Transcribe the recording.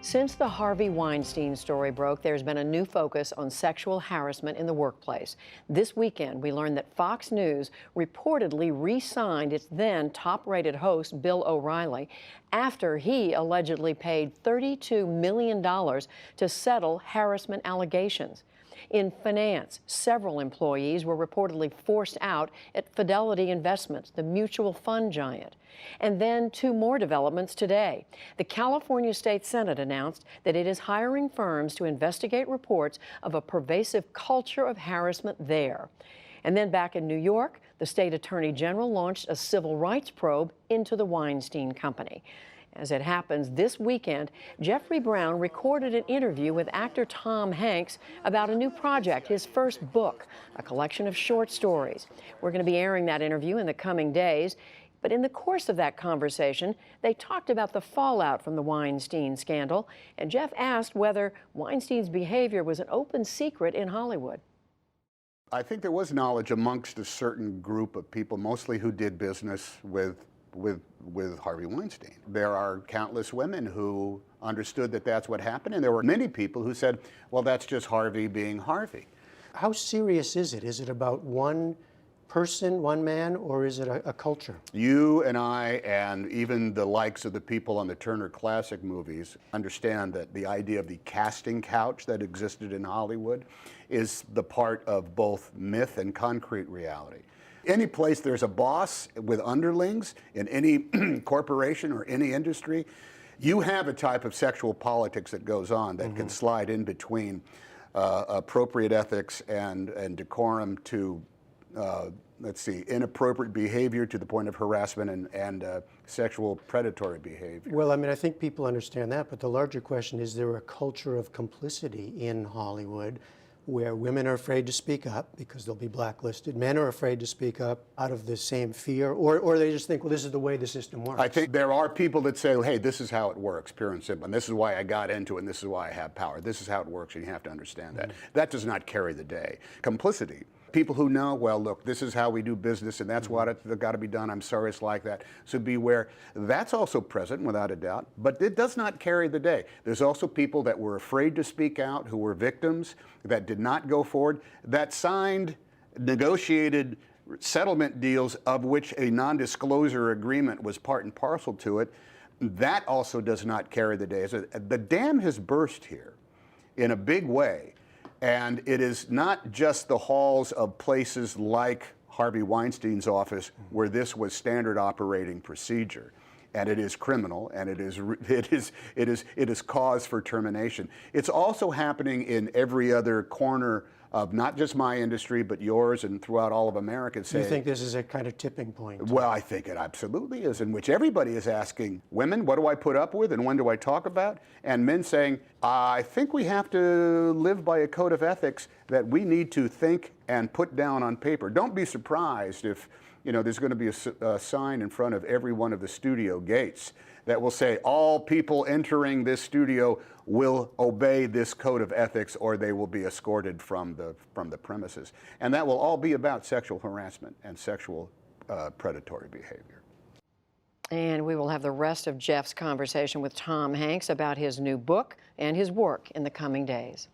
Since the Harvey Weinstein story broke, there's been a new focus on sexual harassment in the workplace. This weekend, we learned that Fox News reportedly re-signed its then top-rated host, Bill O'Reilly, after he allegedly paid $32 million to settle harassment allegations. In finance, several employees were reportedly forced out at Fidelity Investments, the mutual fund giant. And then two more developments today. The California State Senate announced that it is hiring firms to investigate reports of a pervasive culture of harassment there. And then back in New York, the state attorney general launched a civil rights probe into the Weinstein Company. As it happens, this weekend, Jeffrey Brown recorded an interview with actor Tom Hanks about a new project, his first book, a collection of short stories. We're going to be airing that interview in the coming days. But in the course of that conversation, they talked about the fallout from the Weinstein scandal, and Jeff asked whether Weinstein's behavior was an open secret in Hollywood. I think there was knowledge amongst a certain group of people, mostly who did business with Harvey Weinstein. There are countless women who understood that that's what happened, and there were many people who said, well, that's just Harvey being Harvey. How serious is it? Is it about one person, one man, or is it a culture? You and I, and even the likes of the people on the Turner Classic Movies, understand that the idea of the casting couch that existed in Hollywood is the part of both myth and concrete reality. Any place there's a boss with underlings in any corporation or any industry, you have a type of sexual politics that goes on that can slide in between appropriate ethics and decorum to, let's see, inappropriate behavior to the point of harassment and sexual predatory behavior. Well, I mean, I think people understand that, but the larger question is there a culture of complicity in Hollywood where women are afraid to speak up because they'll be blacklisted, men are afraid to speak up out of the same fear, or they just think, well, this is the way the system works? I think there are people that say, hey, this is how it works, pure and simple, and this is why I got into it, and this is why I have power. This is how it works, and you have to understand that. That does not carry the day. Complicity. People who know, well, look, this is how we do business, and that's what it's got to be done. I'm sorry it's like that. So beware. That's also present, without a doubt, but it does not carry the day. There's also people that were afraid to speak out, who were victims, that did not go forward, that signed, negotiated settlement deals of which a non-disclosure agreement was part and parcel to it. That also does not carry the day. So the dam has burst here in a big way. And it is not just the halls of places like Harvey Weinstein's office where this was standard operating procedure. And it is criminal, and it is cause for termination. It's also happening in every other corner of not just my industry, but yours and throughout all of America. Do you think this is a kind of tipping point? Well, I think it absolutely is, in which everybody is asking women, what do I put up with and when do I talk about? And men saying, I think we have to live by a code of ethics that we need to think and put down on paper. Don't be surprised if there's going to be a sign in front of every one of the studio gates that will say all people entering this studio will obey this code of ethics or they will be escorted from the premises. And that will all be about sexual harassment and sexual predatory behavior. And we will have the rest of Jeff's conversation with Tom Hanks about his new book and his work in the coming days.